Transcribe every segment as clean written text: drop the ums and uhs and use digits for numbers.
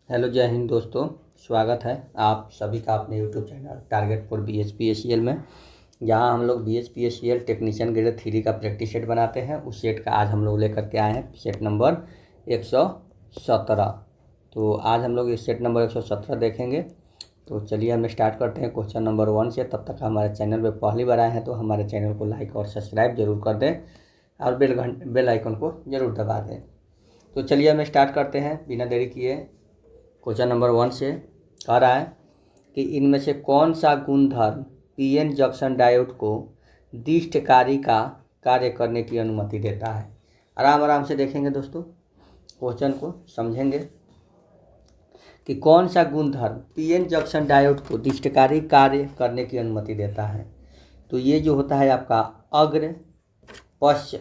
Hello, जय हिंद दोस्तों। स्वागत है आप सभी का अपने YouTube channel target for BHPACL में, जहां हम लोग BHPACL टेक्नीशियन ग्रेड 3 का प्रैक्टिस सेट बनाते हैं। उस सेट का आज हम लोग लेकर के आए हैं सेट नंबर 117। तो आज हम लोग इस सेट नंबर 117 देखेंगे। तो चलिए हम स्टार्ट करते हैं क्वेश्चन नंबर 1 से। तब तक हमारे चैनल पर पहली बार आए हैं तो हमारे चैनल को लाइक और सब्सक्राइब जरूर कर दें और बेल आइकन को ज़रूर दबा दें। तो चलिए हम स्टार्ट करते हैं बिना देरी किए। क्वेश्चन नंबर 1 से कह रहा है कि इनमें से कौन सा गुणधर्म पीएन जंक्शन डायोड को दिष्टकारी का कार्य करने की अनुमति देता है। आराम आराम से देखेंगे दोस्तों, क्वेश्चन को समझेंगे कि कौन सा गुणधर्म पीएन जंक्शन डायोड को दिष्टकारी कार्य करने की अनुमति देता है। तो ये जो होता है आपका अग्र पश्च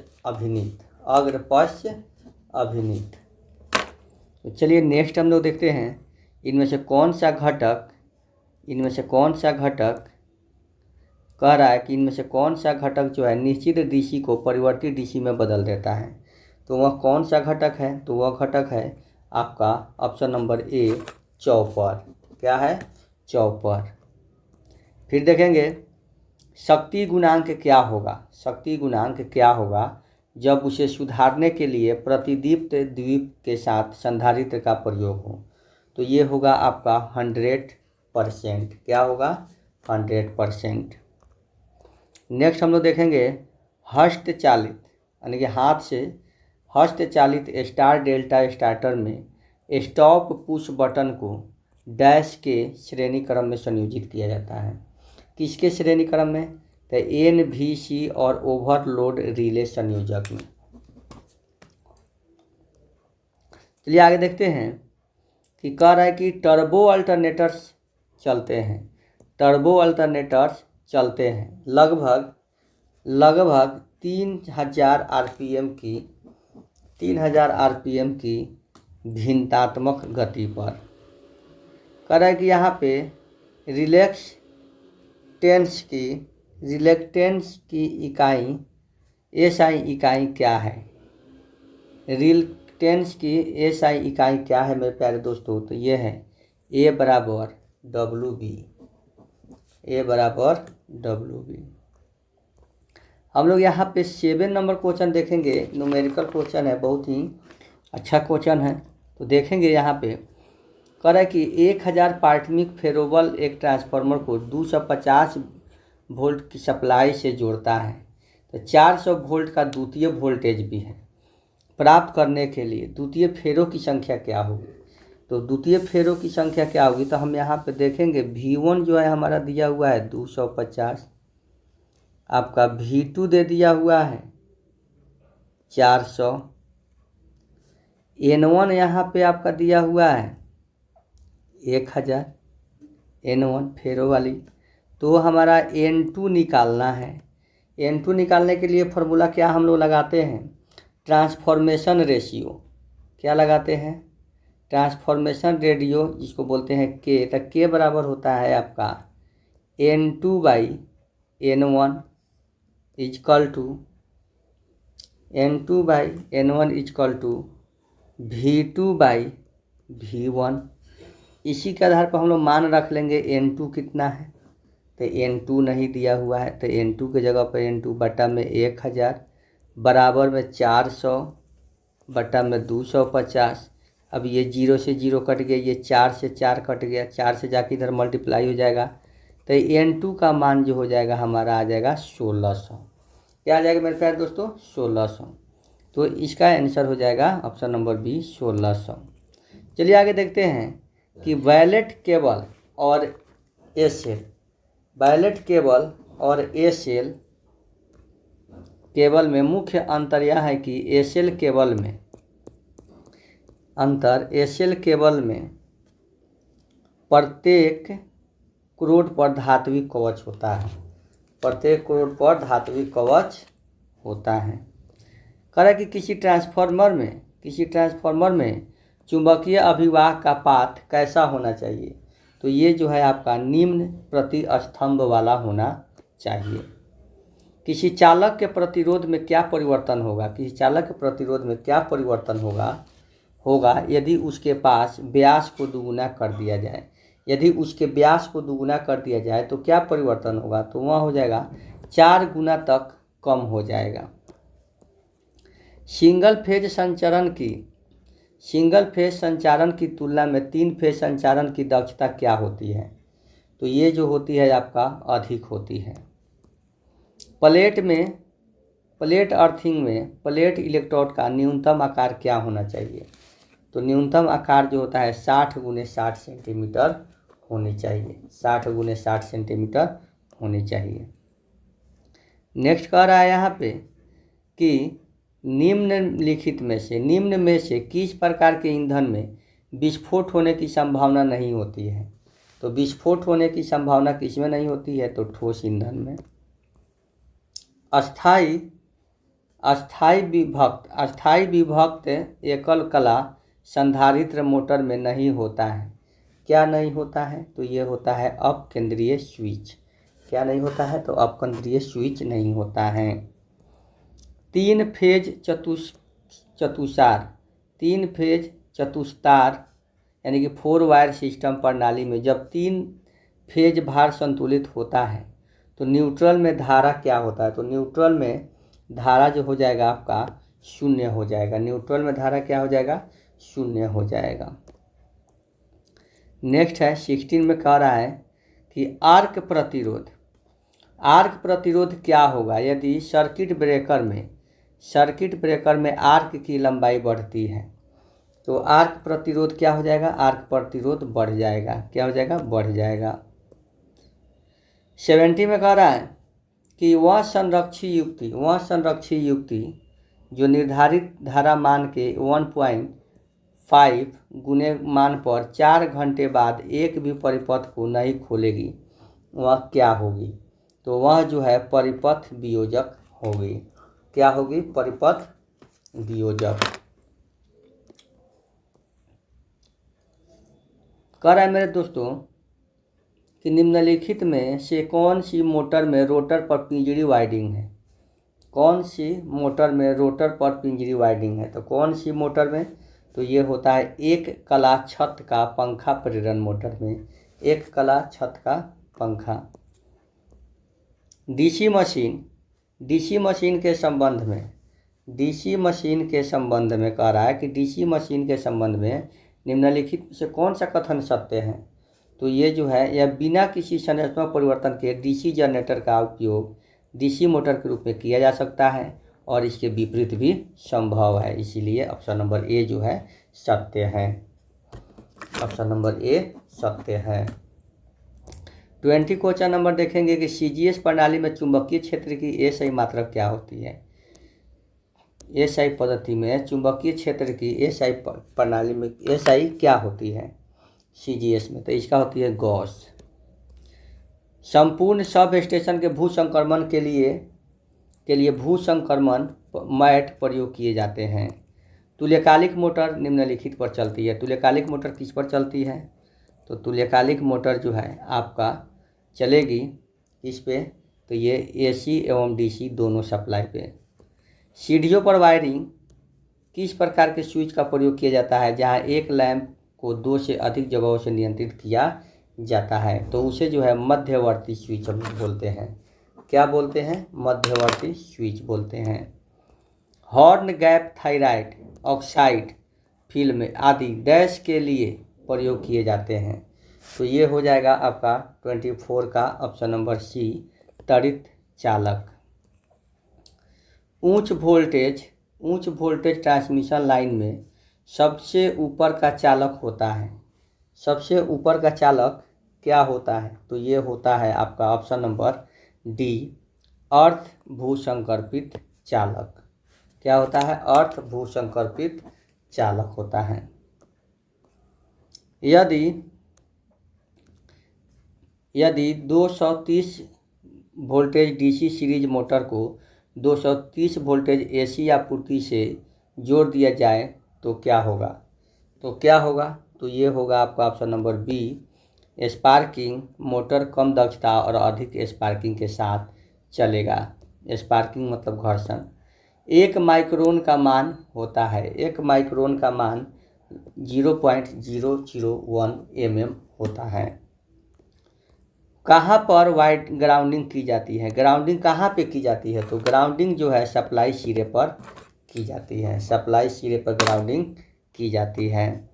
अभिनीत। तो चलिए नेक्स्ट हम लोग देखते हैं इनमें से कौन सा घटक कह रहा है कि इनमें से कौन सा घटक जो है निश्चित डीसी को परिवर्तित डीसी में बदल देता है। तो वह कौन सा घटक है? तो वह घटक है आपका ऑप्शन नंबर ए, चॉपर। क्या है? चॉपर। फिर देखेंगे शक्ति गुणांक क्या होगा जब उसे सुधारने के लिए प्रतिदीप्त द्वीप के साथ संधारित्र का प्रयोग हो। तो ये होगा आपका 100%। क्या होगा? 100%। नेक्स्ट हम लोग देखेंगे हस्तचालित यानी कि हाथ से हस्तचालित स्टार डेल्टा स्टार्टर में स्टॉप पुश बटन को डैश के श्रेणी क्रम में संयोजित किया जाता है। किसके श्रेणी क्रम में? तो NVC और ओवरलोड रिले संयोजक में। चलिए आगे देखते हैं कि कह रहा है कि टर्बो अल्टरनेटर्स चलते हैं लगभग 3000 RPM की भिन्नात्मक गति पर। कह रहा है कि यहाँ पे रिलेक्टेंस की इकाई SI इकाई क्या है? रिलेक्टेंस की SI इकाई क्या है मेरे प्यारे दोस्तों? तो ये है A बराबर WB। हम लोग यहाँ पे 7 नंबर क्वेश्चन देखेंगे। न्यूमेरिकल क्वेश्चन है, बहुत ही अच्छा क्वेश्चन है। तो देखेंगे यहाँ पे कह रहा है कि 1000 प्राथमिक फेरोबल एक ट्रांसफार्मर को 250 वोल्ट की सप्लाई से जोड़ता है। तो 400 वोल्ट का द्वितीय वोल्टेज भी है। प्राप्त करने के लिए द्वितीय फेरों की संख्या क्या होगी? तो द्वितीय फेरों की संख्या क्या होगी? तो हम यहाँ पे देखेंगे V1 जो है हमारा दिया हुआ है 250, आपका V2 दे दिया हुआ है 400, N1 यहाँ पे आपका दिया हुआ है 1000 N1 फेरो वाली। तो हमारा N2 निकालना है। N2 निकालने के लिए फॉर्मूला क्या हम लोग लगाते हैं? Transformation ratio. क्या लगाते हैं? ट्रांसफॉर्मेशन रेडियो, जिसको बोलते हैं K। तो K बराबर होता है आपका N2/N1 इजकल टू V2/V1। इसी के आधार पर हम लोग मान रख लेंगे N2 कितना है। तो N2 नहीं दिया हुआ है, तो N2 के जगह पर N2 बटा में 1000 बराबर में 400 बटा में 250। अब ये 0 से 0 कट गया, ये 4 से 4 कट गया, 4 से जाके इधर मल्टीप्लाई हो जाएगा। तो N2 का मान जो हो जाएगा हमारा आ जाएगा 1600। क्या आ जाएगा मेरे प्यारे दोस्तों? 1600। तो इसका आंसर हो जाएगा ऑप्शन नंबर बी, 1600। चलिए आगे देखते हैं कि वायलेट केबल और एसेल केबल में मुख्य अंतर यह है कि एसेल केबल में प्रत्येक क्रोड पर धात्विक कवच होता है। कह रहा है कि किसी ट्रांसफार्मर में चुंबकीय अभिवाह का पाथ कैसा होना चाहिए? तो ये जो है आपका निम्न प्रतिस्तंभ वाला होना चाहिए। किसी चालक के प्रतिरोध में क्या परिवर्तन होगा? होगा यदि उसके पास व्यास को दुगुना कर दिया जाए। यदि उसके व्यास को दुगुना कर दिया जाए तो क्या परिवर्तन होगा, तो वह हो जाएगा 4 गुना तक कम हो जाएगा। सिंगल फेज संचारण की तुलना में 3 फेज संचारण की दक्षता क्या होती है, तो ये जो होती है आपका अधिक होती है। प्लेट अर्थिंग में प्लेट इलेक्ट्रोड का न्यूनतम आकार क्या होना चाहिए, तो न्यूनतम आकार जो होता है 60 × 60 सेंटीमीटर होनी चाहिए, 60 × 60 सेंटीमीटर होनी चाहिए। नेक्स्ट कह रहा है यहाँ पे कि निम्न में से किस प्रकार के ईंधन में विस्फोट होने की संभावना नहीं होती है, तो विस्फोट होने की संभावना किस में नहीं होती है, तो ठोस ईंधन में। अस्थाई विभक्त एकल कला संधारित्र मोटर में नहीं होता है। क्या नहीं होता है, तो ये होता है अपकेंद्रीय स्विच। क्या नहीं होता है, तो अपकेंद्रीय स्विच नहीं होता है। 3 फेज चतुस्तार यानी कि 4 वायर सिस्टम प्रणाली में जब 3 फेज भार संतुलित होता है तो न्यूट्रल में धारा क्या होता है, तो न्यूट्रल में धारा जो हो जाएगा आपका 0 हो जाएगा। न्यूट्रल में धारा क्या हो जाएगा, 0 हो जाएगा। नेक्स्ट है 16 में कह रहा है कि आर्क प्रतिरोध क्या होगा यदि सर्किट ब्रेकर में आर्क की लंबाई बढ़ती है, तो आर्क प्रतिरोध क्या हो जाएगा, आर्क प्रतिरोध बढ़ जाएगा। क्या हो जाएगा, बढ़ जाएगा। 70 में कह रहा है कि वह संरक्षी युक्ति जो निर्धारित धारा मान के 1.5 गुने मान पर 4 घंटे बाद एक भी परिपथ को नहीं खोलेगी, वह क्या होगी, तो वह जो है परिपथ वियोजक होगी। क्या होगी, परिपथ वियोजक। कह रहा है मेरे दोस्तों कि निम्नलिखित में से कौन सी मोटर में रोटर पर पिंजरी वाइंडिंग है। कौन सी मोटर में रोटर पर पिंजरी वाइंडिंग है, तो कौन सी मोटर में, तो ये होता है एक कला छत का पंखा प्रेरण मोटर में, एक कला छत का पंखा। डीसी मशीन के संबंध में कह रहा है कि डीसी मशीन के संबंध में निम्नलिखित से कौन सा कथन सत्य है, तो ये जो है यह बिना किसी संरचनात्मक परिवर्तन के डीसी जनरेटर का उपयोग डीसी मोटर के रूप में किया जा सकता है और इसके विपरीत भी संभव है। इसीलिए ऑप्शन नंबर ए जो है सत्य है। ऑप्शन नंबर ए सत्य है। 20 क्वेश्चन नंबर देखेंगे कि सीजीएस प्रणाली में चुंबकीय क्षेत्र की एसआई मात्रा क्या होती है। एसआई पद्धति में चुंबकीय क्षेत्र की एसआई प्रणाली में एसआई क्या होती है सीजीएस में, तो इसका होती है गॉस। संपूर्ण सब स्टेशन के भू संक्रमण के लिए भू संक्रमण मैट प्रयोग किए जाते हैं। तुल्यकालिक मोटर निम्नलिखित पर चलती है। तुल्यकालिक मोटर किस पर चलती है, तो तुल्यकालिक मोटर जो है आपका चलेगी इस पे, तो ये एसी एवं डीसी दोनों सप्लाई पे। सीढ़ियों पर वायरिंग किस प्रकार के स्विच का प्रयोग किया जाता है जहां एक लैंप को 2 से अधिक जगहों से नियंत्रित किया जाता है, तो उसे जो है मध्यवर्ती स्विच हम बोलते हैं। क्या बोलते हैं, मध्यवर्ती स्विच बोलते हैं। Horn gap thyroid oxide film आदि डैश के लिए प्रयोग किए जाते हैं, तो ये हो जाएगा आपका 24 का ऑप्शन नंबर सी त्वरित चालक। उच्च वोल्टेज ट्रांसमिशन लाइन में सबसे ऊपर का चालक होता है। सबसे ऊपर का चालक क्या होता है, तो ये होता है आपका ऑप्शन नंबर डी अर्थ भूसंकल्पित चालक। क्या होता है, अर्थ भूसंकल्पित चालक होता है। यदि 230 वोल्टेज डीसी सीरीज मोटर को 230 वोल्टेज एसी आपूर्ति से जोड़ दिया जाए तो क्या होगा, तो ये होगा आपका option number B sparking. Motor कम दक्षता और अधिक स्पार्किंग के साथ चलेगा। स्पार्किंग मतलब घर्षण। 1 माइक्रोन का मान होता है, 1 माइक्रोन का मान 0.001 mm होता है। कहाँ पर वाइड ग्राउंडिंग की जाती है? ग्राउंडिंग कहाँ पे की जाती है? तो ग्राउंडिंग जो है सप्लाई सिरे पर की जाती है, सप्लाई सिरे पर ग्राउंडिंग की जाती है।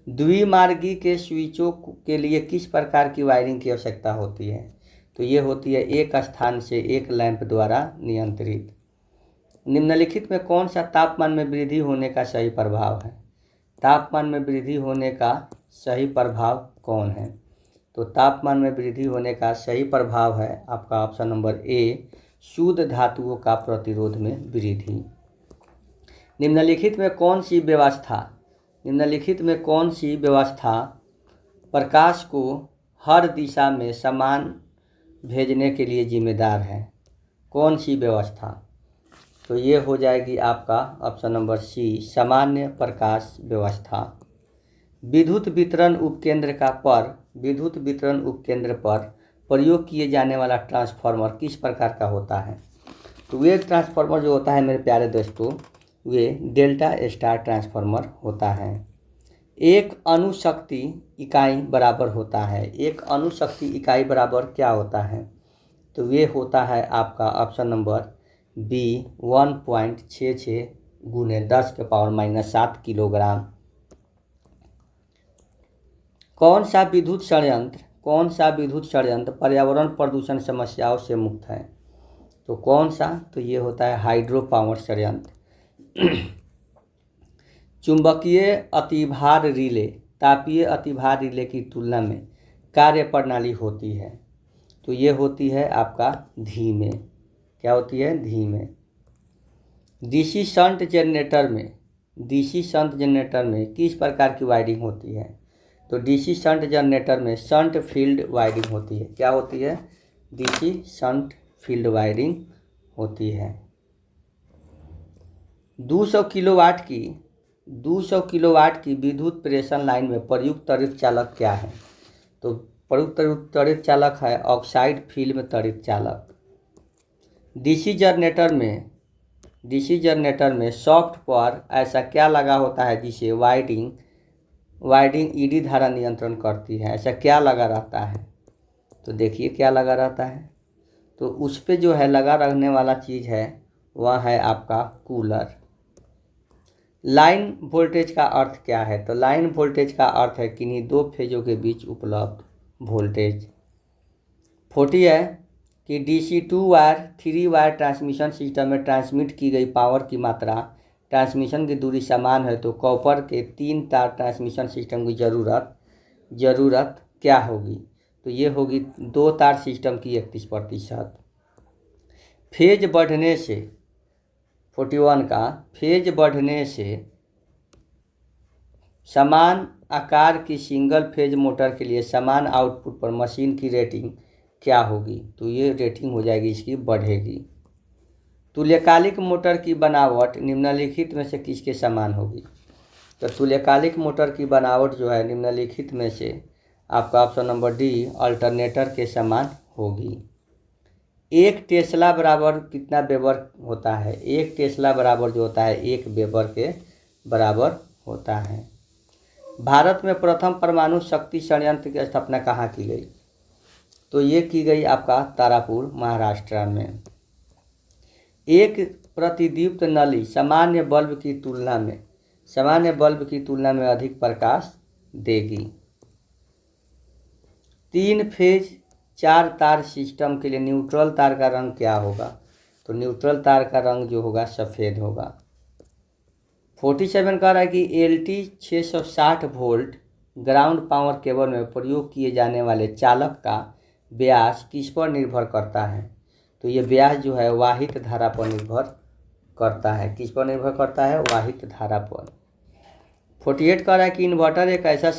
द्विमार्गी के स्विचों के लिए किस प्रकार की वायरिंग की आवश्यकता होती है? तो ये होती है एक स्थान से एक लैंप द्वारा नियंत्रित। निम्नलिखित में कौन सा तापमान में वृद्धि होने का सही प्रभाव है? तापमान में वृद्धि होने का सही प्रभाव कौन है? तो तापमान में वृद्धि होने का सही प्रभाव है आपका ऑप्शन नंबर ए, शुद्ध धातुओं का प्रतिरोध में वृद्धि। निम्नलिखित में कौन सी व्यवस्था प्रकाश को हर दिशा में समान भेजने के लिए जिम्मेदार है? कौन सी व्यवस्था? तो ये हो जाएगी आपका ऑप्शन नंबर सी, सामान्य प्रकाश व्यवस्था। विद्युत वितरण उपकेंद्र पर प्रयोग किए जाने वाला ट्रांसफार्मर किस प्रकार का होता है? तो ये ट्रांसफार्मर जो होता है मेरे प्यारे दोस्तों, वे डेल्टा स्टार ट्रांसफार्मर होता है। एक अणुशक्ति इकाई बराबर होता है। एक अणुशक्ति इकाई बराबर क्या होता है? तो ये होता है आपका ऑप्शन नंबर बी, 1.66 गुने 10⁻⁷ किलोग्राम। कौन सा विद्युत संयंत्र पर्यावरण प्रदूषण समस्याओं से मुक्त है? तो कौन सा? तो ये होता है हाइड्रो पावर संयंत्र। चुंबकीय अतिभार रिले तापीय अतिभार रिले की तुलना में कार्य प्रणाली होती है। तो ये होती है आपका धीमे। क्या होती है? धीमे। डीसी शंट जनरेटर में किस प्रकार की वायरिंग होती है? तो डीसी शंट जनरेटर में शंट फील्ड वायरिंग होती है। क्या होती है? डीसी शंट फील्ड वायरिंग होती है। 200 किलोवाट की विद्युत प्रेषण लाइन में प्रयुक्त त्वरित चालक क्या है? तो प्रयुक्त त्वरित चालक है ऑक्साइड फिल्म त्वरित चालक। डीसी जनरेटर में सॉफ्ट पर ऐसा क्या लगा होता है जिसे वाइंडिंग ईडी धारा नियंत्रण करती है? ऐसा क्या लगा रहता है? तो देखिए क्या लगा रहता है। तो उस पे जो है लगा रहने वाला चीज़ है वह है आपका कूलर। लाइन वोल्टेज का अर्थ क्या है? तो लाइन वोल्टेज का अर्थ है किन्हीं दो फेजों के बीच उपलब्ध वोल्टेज। 40 है कि DC 2 wire 3 wire transmission system में ट्रांसमिट की गई पावर की मात्रा ट्रांसमिशन की दूरी समान है तो कॉपर के 3 तार ट्रांसमिशन सिस्टम की ज़रूरत क्या होगी? तो ये होगी 2 तार सिस्टम की 31%। फेज बढ़ने से 41 का फेज बढ़ने से समान आकार की सिंगल फेज मोटर के लिए समान आउटपुट पर मशीन की रेटिंग क्या होगी? तो ये रेटिंग हो जाएगी इसकी बढ़ेगी। तुल्यकालिक मोटर की बनावट निम्नलिखित में से किसके समान होगी? तो तुल्यकालिक मोटर की बनावट जो है निम्नलिखित में से आपका ऑप्शन नंबर डी, अल्टरनेटर के समान होगी। 1 टेस्ला बराबर कितना वेबर होता है? 1 टेस्ला बराबर जो होता है 1 वेबर के बराबर होता है। भारत में प्रथम परमाणु शक्ति संयंत्र की स्थापना कहाँ की गई? तो ये की गई आपका तारापुर महाराष्ट्र में। एक प्रतिदीप्त नली सामान्य बल्ब की तुलना में अधिक प्रकाश देगी। 3 फेज 4 तार सिस्टम के लिए न्यूट्रल तार का रंग क्या होगा? तो न्यूट्रल तार का रंग जो होगा सफ़ेद होगा। 47 कह रहा है कि LT 660 volt ground power cable में प्रयोग किए जाने वाले चालक का व्यास किस पर निर्भर करता है? तो ये व्यास जो है वाहित धारा पर निर्भर करता है। किस पर निर्भर करता है? वाहित धारा पर। 48 कह रहा है कि इन्वर्टर एक ऐसा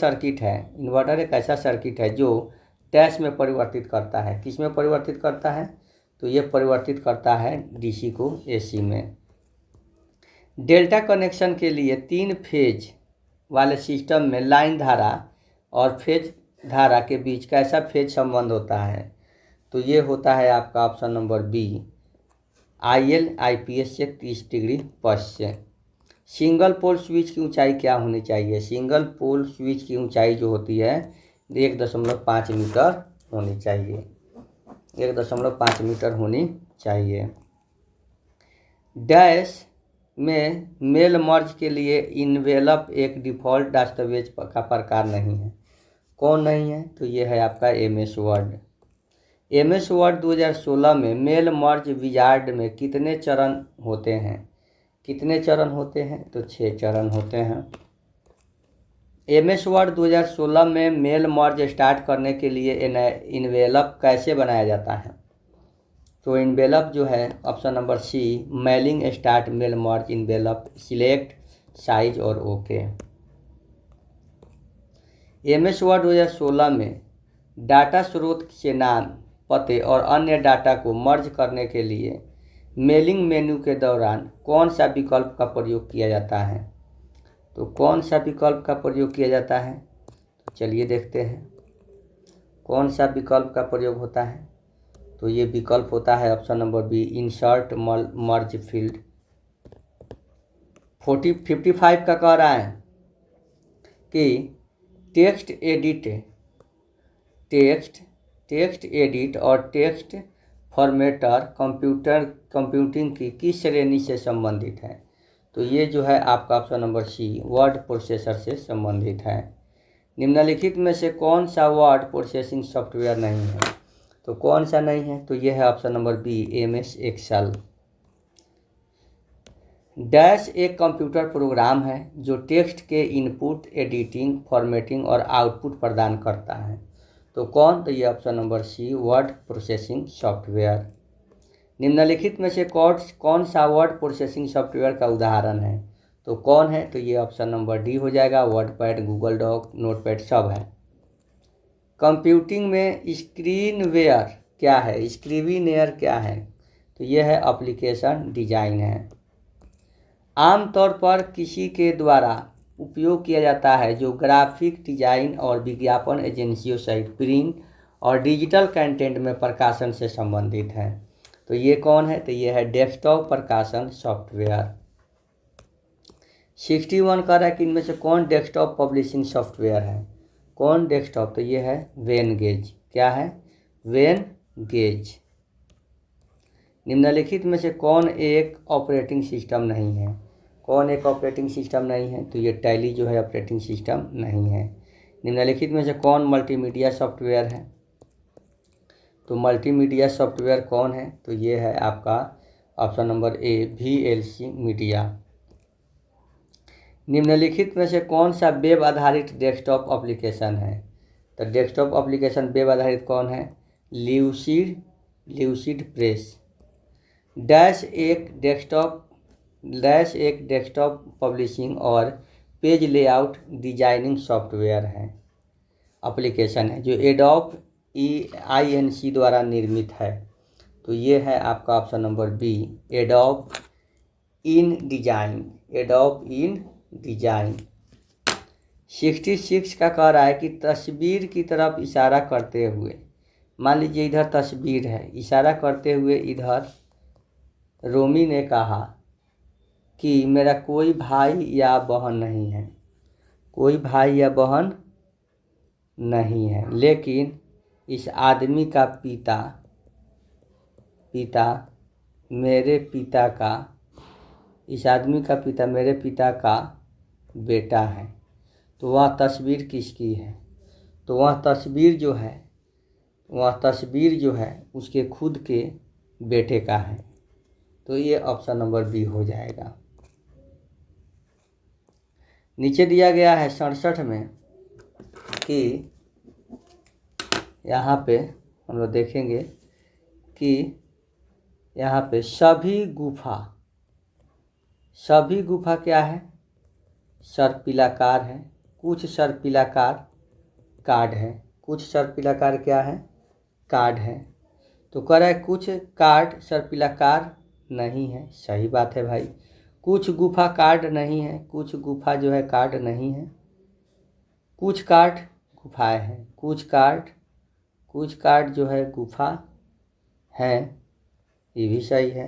सर्किट है जो डैश में परिवर्तित करता है। किस में परिवर्तित करता है? तो ये परिवर्तित करता है DC को AC में। डेल्टा कनेक्शन के लिए 3 फेज वाले सिस्टम में लाइन धारा और फेज धारा के बीच कैसा फेज संबंध होता है? तो ये होता है आपका option number B, IL IPS से 30 डिग्री पश्च से। सिंगल पोल स्विच की ऊंचाई क्या होनी चाहिए? सिंगल पोल स्विच की ऊंचाई जो होती है 1.5 मीटर होनी चाहिए, 1.5 मीटर होनी चाहिए। डैश में मेल मर्ज के लिए इन्वेलप एक डिफ़ॉल्ट दस्तावेज का प्रकार नहीं है। कौन नहीं है? तो ये है आपका MS वर्ड। MS वर्ड 2016 में मेल मर्ज विजार्ड में कितने चरण होते हैं? कितने चरण होते हैं? तो 6 चरण होते हैं। MS वर्ड 2016 में मेल मर्ज स्टार्ट करने के लिए इन्वेलप कैसे बनाया जाता है? तो इन्वेलप जो है option number C, mailing start mail merge envelope, select size और ओके। MS वर्ड 2016 में डाटा स्रोत से नाम, पते और अन्य डाटा को मर्ज करने के लिए मेलिंग मेन्यू के दौरान कौन सा विकल्प का प्रयोग किया जाता है? तो कौन सा विकल्प का प्रयोग किया जाता है? तो चलिए देखते हैं कौन सा विकल्प का प्रयोग होता है। तो ये विकल्प होता है option number B, insert merge field. 55 का कह रहा है कि टेक्स्ट एडिट और टेक्स्ट फॉर्मेटर कंप्यूटिंग की किस श्रेणी से संबंधित है? तो ये जो है आपका option number C, word processor से संबंधित है। निम्नलिखित में से कौन सा वर्ड प्रोसेसिंग सॉफ्टवेयर नहीं है? तो कौन सा नहीं है? तो ये है option number B, MS Excel. Dash एक कंप्यूटर प्रोग्राम है जो टेक्स्ट के इनपुट, एडिटिंग, फॉर्मेटिंग और आउटपुट प्रदान करता है। तो कौन? तो ये option number C, word processing software. निम्नलिखित में से कौन सा वर्ड प्रोसेसिंग सॉफ्टवेयर का उदाहरण है? तो कौन है? तो ये ऑप्शन नंबर डी हो जाएगा, वर्डपैड, गूगल डॉक, नोटपैड सब है। कंप्यूटिंग में स्क्रीनवेयर क्या है? स्क्रीनवेयर क्या है? तो ये है एप्लीकेशन डिजाइन है। आमतौर पर किसी के द्वारा उपयोग किया जाता है जो ग्राफिक डिजाइन और विज्ञापन एजेंसियों सहित प्रिंट और डिजिटल कंटेंट में प्रकाशन से संबंधित है। तो ये कौन है? तो ये है डेस्कटॉप प्रकाशन सॉफ्टवेयर। 61 कह रहा है कि इनमें से कौन डेस्कटॉप पब्लिशिंग सॉफ्टवेयर है? कौन डेस्कटॉप? तो ये है वेनगेज। क्या है? वेनगेज। निम्नलिखित में से कौन एक ऑपरेटिंग सिस्टम नहीं है? कौन एक ऑपरेटिंग सिस्टम नहीं है? तो ये टैली जो है ऑपरेटिंग सिस्टम नहीं है। निम्नलिखित में से कौन मल्टीमीडिया सॉफ्टवेयर है? तो मल्टीमीडिया सॉफ्टवेयर कौन है? तो ये है आपका option number A, VLC media. निम्नलिखित में से कौन सा वेब आधारित डेस्कटॉप एप्लीकेशन है? तो डेस्कटॉप एप्लीकेशन वेब आधारित कौन है? Lucid press. डैश एक डेस्कटॉप पब्लिशिंग और पेज लेआउट डिजाइनिंग सॉफ्टवेयर है, एप्लीकेशन है जो एडोब INC द्वारा निर्मित है। तो ये है आपका ऑप्शन नंबर बी, एडोब इन डिजाइन। 66 का कह रहा है कि तस्वीर की तरफ इशारा करते हुए, मान लीजिए इधर तस्वीर है, इशारा करते हुए इधर रोमी ने कहा कि मेरा कोई भाई या बहन नहीं है, कोई भाई या बहन नहीं है, लेकिन इस आदमी का पिता मेरे पिता का, इस आदमी का पिता मेरे पिता का बेटा है। तो वह तस्वीर किसकी है? तो वह तस्वीर जो है उसके खुद के बेटे का है। तो ये ऑप्शन नंबर बी हो जाएगा। नीचे दिया गया है 67 में कि यहाँ पे हम लोग देखेंगे कि यहाँ पे सभी गुफा क्या है? सर्पिलाकार है। कुछ सर्पिलाकार कार्ड है, कुछ सर्पिलाकार क्या है? कार्ड है। तो कह रहा है कुछ कार्ड सर्पिलाकार नहीं है। सही बात है भाई, कुछ गुफा कार्ड नहीं है, कुछ गुफा जो है कार्ड नहीं है, कुछ कार्ड गुफाएं हैं, कुछ कार्ड जो है गुफा है। ये भी सही है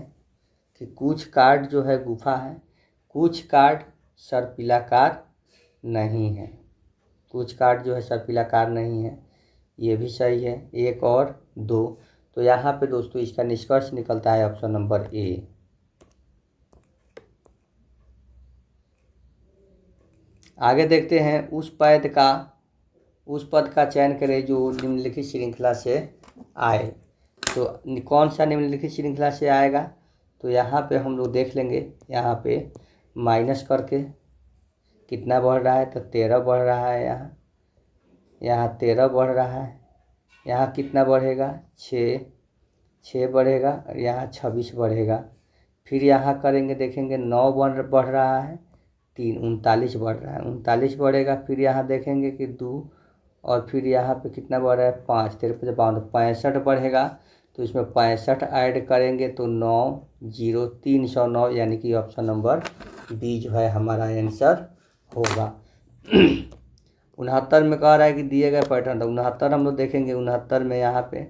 कि कुछ कार्ड जो है गुफा है, कुछ कार्ड सर्पिलाकार नहीं है, कुछ कार्ड जो है सर्पिलाकार नहीं है, ये भी सही है। 1 और 2, तो यहाँ पे दोस्तों इसका निष्कर्ष निकलता है ऑप्शन नंबर ए। आगे देखते हैं उस पद का चयन करें जो निम्नलिखित श्रृंखला से आए। तो कौन सा निम्नलिखित श्रृंखला से आएगा, तो यहाँ पे हम लोग देख लेंगे। यहाँ पे माइनस करके कितना बढ़ रहा है, तो 13 बढ़ रहा है। यहाँ 13 बढ़ रहा है। यहाँ कितना बढ़ेगा, 6 बढ़ेगा, और यहाँ 26 बढ़ेगा। फिर यहाँ करेंगे, देखेंगे 9 बढ़ रहा है, 3 39 बढ़ रहा है, 39 बढ़ेगा। फिर यहाँ देखेंगे कि 2, और फिर यहाँ पे कितना बढ़ रहा है, 5 13 5 52 65 बढ़ेगा। तो इसमें 65 ऐड करेंगे तो 9 0 309, यानी कि ऑप्शन नंबर बी जो है हमारा आंसर होगा। 69 में कह रहा है कि दिए गए पैटर्न, तो 69 हम लोग देखेंगे। 69 में यहाँ पे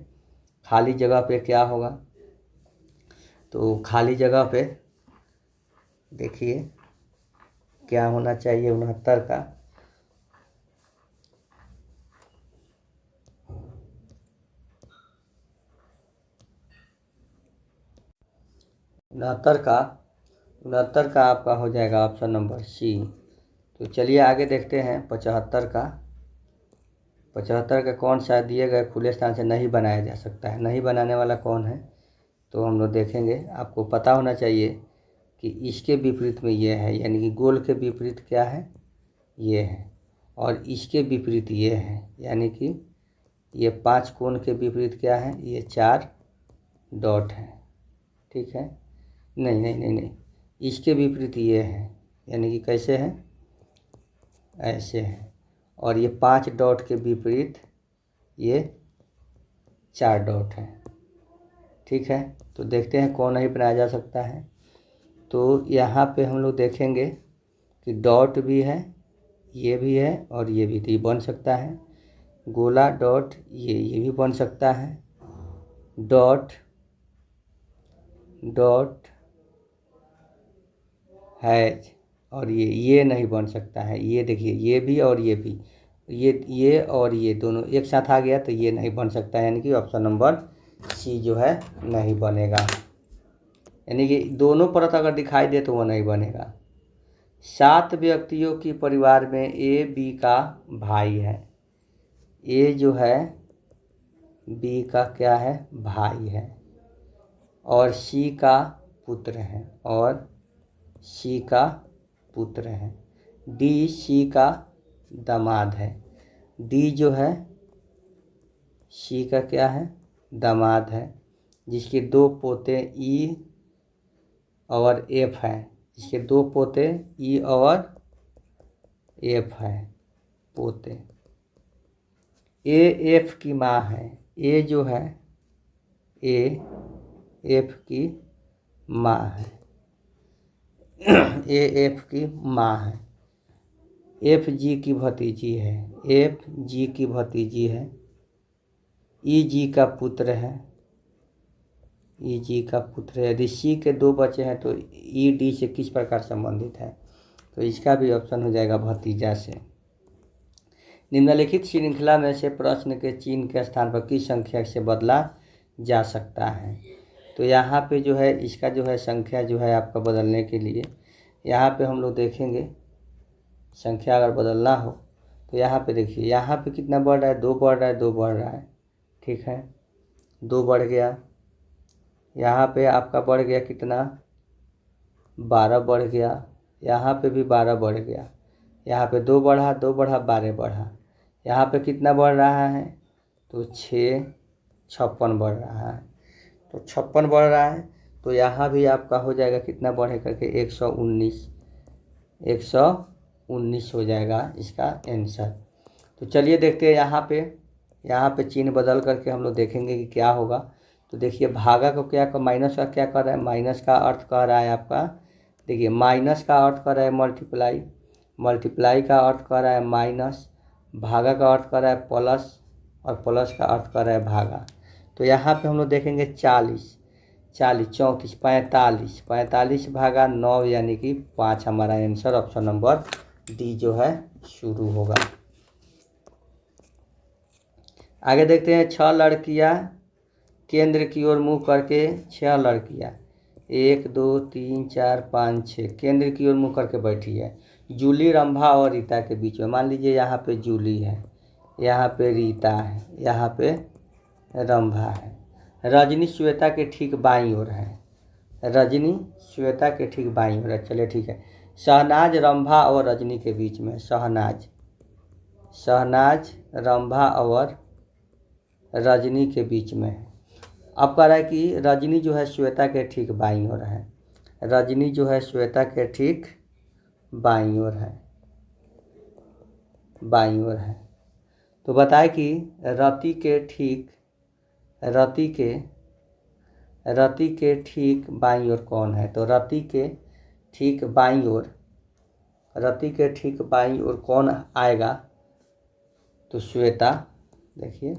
खाली जगह पे क्या होगा, तो खाली जगह पे देखिए क्या होना चाहिए 69 का। उनहत्तर का आपका हो जाएगा ऑप्शन नंबर सी। तो चलिए आगे देखते हैं 75 का। 75 का कौन सा दिए गए खुले स्थान से नहीं बनाया जा सकता है, नहीं बनाने वाला कौन है, तो हम लोग देखेंगे। आपको पता होना चाहिए कि इसके विपरीत में ये है, यानी कि गोल के विपरीत क्या है, ये है, और इसके विपरीत ये है, यानी कि ये 5 कोण के विपरीत क्या है, ये 4 डॉट है। ठीक है, नहीं, इसके विपरीत ये है, यानी कि कैसे है, ऐसे है, और ये 5 डॉट के विपरीत ये 4 डॉट है। ठीक है, तो देखते हैं कौन नहीं बनाया जा सकता है। तो यहाँ पे हम लोग देखेंगे कि डॉट भी है, ये भी है, और ये भी, तो ये बन सकता है। गोला डॉट, ये भी बन सकता है। डॉट हैज, और ये नहीं बन सकता है। ये देखिए, ये भी और ये भी, ये और ये दोनों एक साथ आ गया, तो ये नहीं बन सकता है, यानी कि ऑप्शन नंबर सी जो है नहीं बनेगा। यानी कि दोनों परत अगर दिखाई दे तो वो नहीं बनेगा। 7 व्यक्तियों की परिवार में ए बी का भाई है। ए जो है बी का क्या है, भाई है, और सी का पुत्र है, डी सी का दामाद है। डी जो है सी का क्या है, दामाद है, जिसके 2 पोते ई और एफ हैं। इसके 2 पोते ई और एफ है, पोते। ए एफ की माँ है। ए जो है ए एफ की माँ है। ए एफ की माँ है। एफ जी की भतीजी है। एफ जी की भतीजी है। ई जी का पुत्र है। ई जी का पुत्र है। यदि सी के 2 बच्चे हैं तो ई डी से किस प्रकार संबंधित है, तो इसका भी ऑप्शन हो जाएगा भतीजा से। निम्नलिखित श्रृंखला में से प्रश्न के चिन्ह के स्थान पर किस संख्या से बदला जा सकता है, तो यहाँ पे जो है इसका जो है संख्या जो है आपका बदलने के लिए यहाँ पे हम लोग देखेंगे। संख्या अगर बदलना हो तो यहाँ पे देखिए, यहाँ पे कितना बढ़ रहा है, 2 बढ़ रहा है, 2 बढ़ रहा है। ठीक है, 2 बढ़ गया। यहाँ पे आपका बढ़ गया कितना, 12 बढ़ गया। यहाँ पे भी 12 बढ़ गया। यहाँ पे 2 बढ़ा, 2 बढ़ा, 12 बढ़ा। यहाँ पे कितना बढ़ रहा है, तो 6 56 बढ़ रहा है। तो 56 बढ़ रहा है, तो यहाँ भी आपका हो जाएगा कितना बढ़े करके 119 हो जाएगा इसका आंसर। तो चलिए देखते हैं यहाँ पे चिन्ह बदल करके हम लोग देखेंगे कि क्या होगा। तो देखिए भागा को क्या कर, माइनस का क्या कर रहा है, माइनस का अर्थ कह रहा है आपका, देखिए माइनस का अर्थ कर रहा है मल्टीप्लाई, मल्टीप्लाई का अर्थ कर रहा है माइनस, भागा का अर्थ कर रहा है प्लस, और प्लस का अर्थ कर रहा है भागा। तो यहाँ पे हम लोग देखेंगे 40 40 34 45 45 भागा 9 यानी कि 5 हमारा आंसर ऑप्शन नंबर डी जो है शुरू होगा। आगे देखते हैं 6 लड़कियां केंद्र की ओर मुंह करके 6 लड़कियां 1 2 3 4 5 6 केंद्र की ओर मुंह करके बैठी है। जूली रंभा और रीता के बीच में, मान लीजिए यहाँ पे जूली है, यहाँ पे रीता है, यहाँ पे रंभा है। रजनी श्वेता के ठीक बाईं ओर है, रजनी श्वेता के ठीक बाईं ओर है। चलिए ठीक है। शहनाज रंभा और रजनी के बीच में, शहनाज रंभा और रजनी के बीच में है। अब कह रहा है कि रजनी जो है श्वेता के ठीक बाईं ओर है, रजनी जो है श्वेता के ठीक बाईं ओर है, बाईं ओर है। तो बताए कि रति के ठीक बाईं ओर कौन है। तो रति के ठीक बाईं ओर कौन आएगा। तो श्वेता, देखिए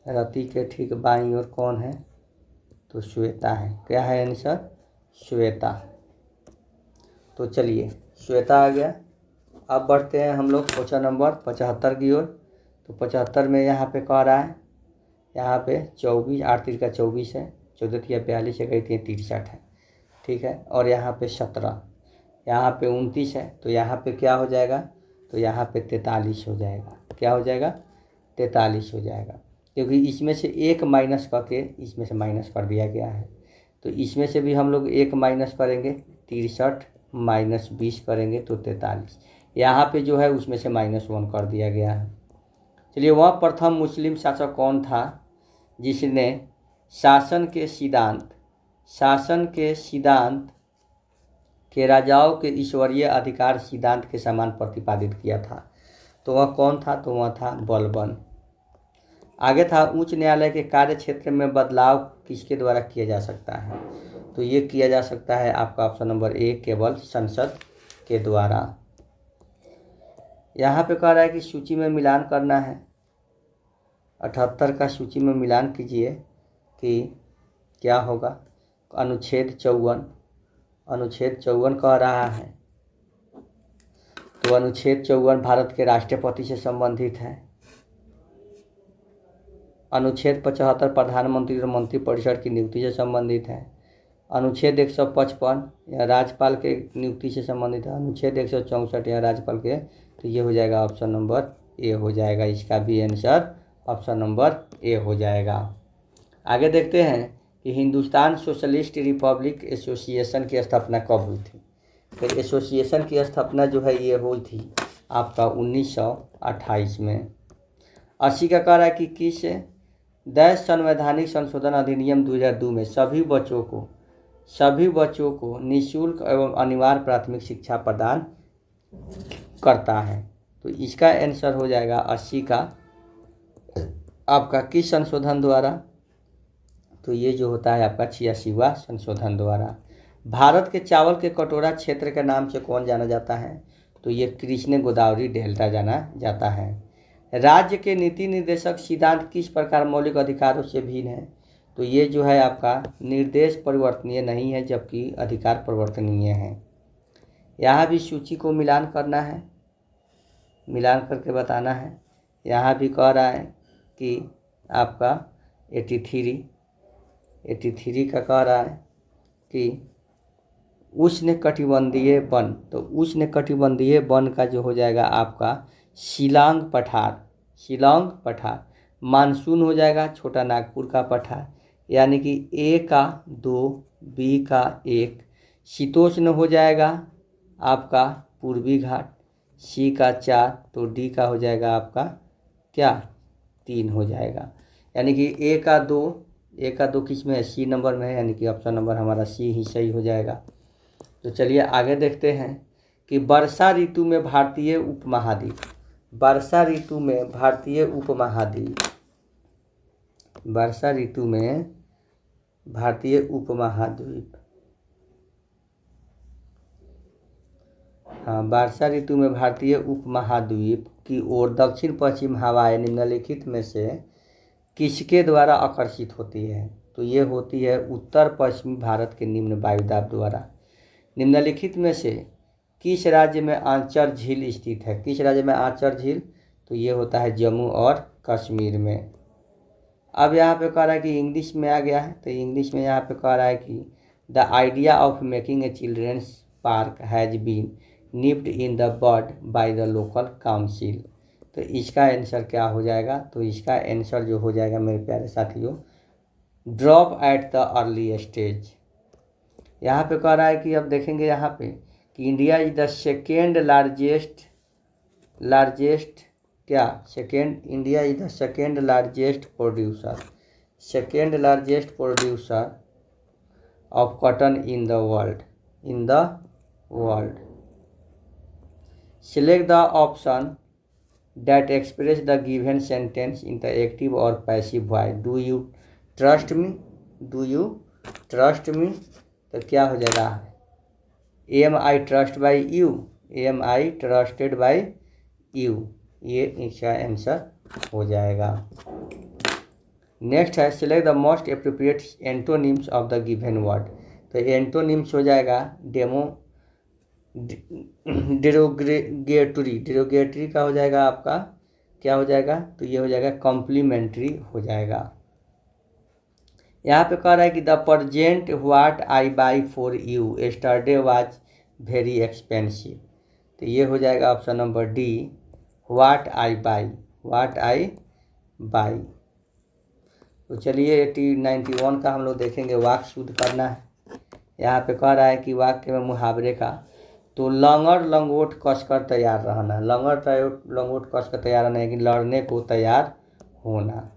रति के ठीक बाईं ओर कौन है। तो श्वेता है। क्या है आंसर, श्वेता। तो चलिए श्वेता आ गया। अब बढ़ते हैं हम लोग क्वेश्चन नंबर 75 की ओर। तो 75 में यहाँ पे कह रहा है, यहाँ पे 24 8 3 का 24 है, 14 3 42 है, 1 3 63 है, ठीक है। और यहाँ पे 17, यहाँ पे 29 है। तो यहाँ पे क्या हो जाएगा, तो यहाँ पे 43 हो जाएगा। क्या हो जाएगा, 43 हो जाएगा, क्योंकि इसमें से एक माइनस करके इसमें से माइनस कर दिया गया है। तो इसमें से भी हम लोग एक माइनस करेंगे, 63 माइनस 20 करेंगे तो 43। यहाँ पे जो है उसमें से -1 कर दिया गया है। चलिए, वह प्रथम मुस्लिम शासक कौन था जिसने शासन के सिद्धांत के राजाओं के ईश्वरीय अधिकार सिद्धांत के समान प्रतिपादित किया था। तो वह कौन था, तो वह था बलबन। आगे था उच्च न्यायालय के कार्य क्षेत्र में बदलाव किसके द्वारा किया जा सकता है। तो ये किया जा सकता है आपका ऑप्शन नंबर ए, केवल संसद के द्वारा। यहाँ पे कह रहा है कि सूची में मिलान करना है, 78 का सूची में मिलान कीजिए कि क्या होगा। अनुच्छेद 54 कह रहा है। तो अनुच्छेद 54 भारत के राष्ट्रपति से संबंधित है। अनुच्छेद 75 प्रधानमंत्री और मंत्रिपरिषद की नियुक्ति से संबंधित है। अनुच्छेद 155 या राज्यपाल के नियुक्ति से संबंधित है। अनुच्छेद 164 या राज्यपाल के। तो ये हो जाएगा ऑप्शन नंबर ए हो जाएगा, इसका भी आंसर ऑप्शन नंबर ए हो जाएगा। आगे देखते हैं कि हिंदुस्तान सोशलिस्ट रिपब्लिक एसोसिएशन की स्थापना कब हुई थी। तो एसोसिएशन की स्थापना जो है ये हुई थी आपका 1928 में। 80 का कह रहा है कि किस देश संवैधानिक संशोधन अधिनियम 2002 में सभी बच्चों को निःशुल्क एवं अनिवार्य प्राथमिक शिक्षा प्रदान करता है। तो इसका आंसर हो जाएगा 80 का आपका किस संशोधन द्वारा। तो ये जो होता है आपका 86वां संशोधन द्वारा। भारत के चावल के कटोरा क्षेत्र के नाम से कौन जाना जाता है। तो ये कृष्ण गोदावरी डेल्टा जाना जाता है। राज्य के नीति निर्देशक सिद्धांत किस प्रकार मौलिक अधिकारों से भिन्न है। तो ये जो है आपका निर्देश परिवर्तनीय नहीं है, जबकि अधिकार परिवर्तनीय है। यहाँ भी सूची को मिलान करना है, मिलान करके बताना है। यहाँ भी कह रहा है कि आपका 83 का कह रहा है कि उष्णकटिबंधीय वन। तो उष्णकटिबंधीय वन का जो हो जाएगा आपका शिलांग पठार। मानसून हो जाएगा छोटा नागपुर का पठार, यानी कि ए का 2, बी का 1। शीतोष्ण हो जाएगा आपका पूर्वी घाट, सी का 4। तो डी का हो जाएगा आपका क्या 3 हो जाएगा, यानी कि ए का 2 किस में है, सी नंबर में है, यानी कि ऑप्शन नंबर हमारा सी ही सही हो जाएगा। तो चलिए आगे देखते हैं कि वर्षा ऋतु में भारतीय उपमहाद्वीप। वर्षा ऋतु में भारतीय उपमहाद्वीप हाँ, वर्षा ऋतु में भारतीय उपमहाद्वीप की ओर दक्षिण पश्चिम हवाएं निम्नलिखित में से किसके द्वारा आकर्षित होती है। तो ये होती है उत्तर पश्चिमी भारत के निम्न वायुदाब द्वारा। निम्नलिखित में से किस राज्य में आंचर झील स्थित है? किस राज्य में आंचर झील? तो ये होता है जम्मू और कश्मीर में। अब यहाँ पे कह रहा है कि इंग्लिश में आ गया है, तो इंग्लिश में यहाँ पे कह रहा है कि the idea of making a children's park has been nipped in the bud by the local council. तो इसका आंसर क्या हो जाएगा? तो इसका आंसर जो हो जाएगा मेरे प्यारे साथियों, drop at the early stage. यहाँ पे कह रहा है कि अब देखेंगे यहाँ पे कि India is the second largest क्या India is the second largest producer of cotton in the world. Select the option that express the given sentence in the active और passive voice. Do you trust me? तो क्या हो जाएगा? Am I trust by you, am I trusted by you, ये इसका answer हो जाएगा। Next है select the most appropriate antonyms of the given word. तो एंटोनिम्स हो जाएगा डिरोगेटरी का हो जाएगा आपका क्या हो जाएगा? तो ये हो जाएगा कॉम्प्लीमेंट्री हो जाएगा। यहाँ पे कह रहा है कि the present what I by for you yesterday was very expensive. तो ये हो जाएगा option number D, what I by. तो चलिए 91 का हम लोग देखेंगे, वाक्य शुद्ध करना है। यहाँ पे कह रहा है कि वाक्य में मुहावरे का, तो लंगड़ लंगोट कसकर तैयार रहना, लंगोट कसकर तैयार रहना है कि लड़ने को तैयार होना।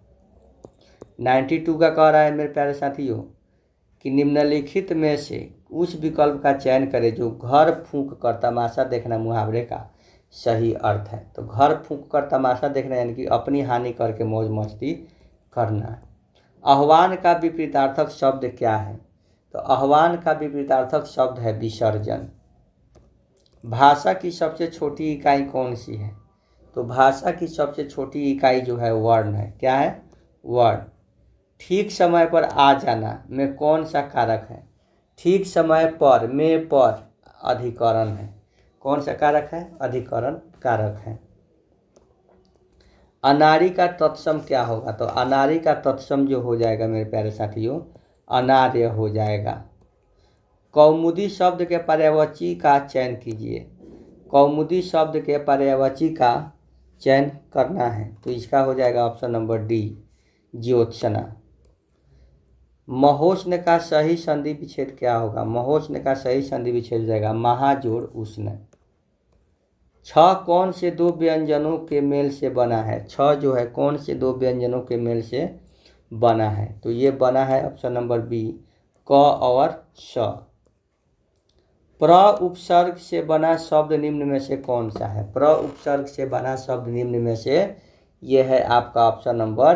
92 का कह रहा है मेरे प्यारे साथियों कि निम्नलिखित में से उस विकल्प का चयन करें जो घर फूंक कर तमाशा देखना मुहावरे का सही अर्थ है। तो घर फूंक कर तमाशा देखना यानी कि अपनी हानि करके मौज मस्ती करना। आह्वान का विपरीतार्थक शब्द क्या है? तो आह्वान का विपरीतार्थक शब्द है विसर्जन। भाषा की सबसे छोटी इकाई कौन सी है? तो भाषा की सबसे छोटी इकाई जो है वर्ण है। क्या है? वर्ण। ठीक समय पर आ जाना में कौन सा कारक है? ठीक समय पर में पर अधिकरण है। कौन सा कारक है? अधिकरण कारक है। अनारी का तत्सम क्या होगा? तो अनारी का तत्सम जो हो जाएगा मेरे प्यारे साथियों, अनार्य हो जाएगा। कौमुदी शब्द के पर्यायवाची का चयन कीजिए। कौमुदी शब्द के पर्यायवाची का चयन करना है, तो इसका हो जाएगा ऑप्शन नंबर डी, ज्योत्सना। महोष्ण का सही संधि विच्छेद क्या होगा? महोष्ण का सही संधि विच्छेद हो जाएगा महाजोड़ उष्ण। छ कौन से दो व्यंजनों के मेल से बना है? छ जो है कौन से दो व्यंजनों के मेल से बना है? तो ये बना है ऑप्शन नंबर बी, क और श। प्र उपसर्ग से बना शब्द निम्न में से कौन सा है? प्र उपसर्ग से बना शब्द निम्न में से ये है आपका ऑप्शन नंबर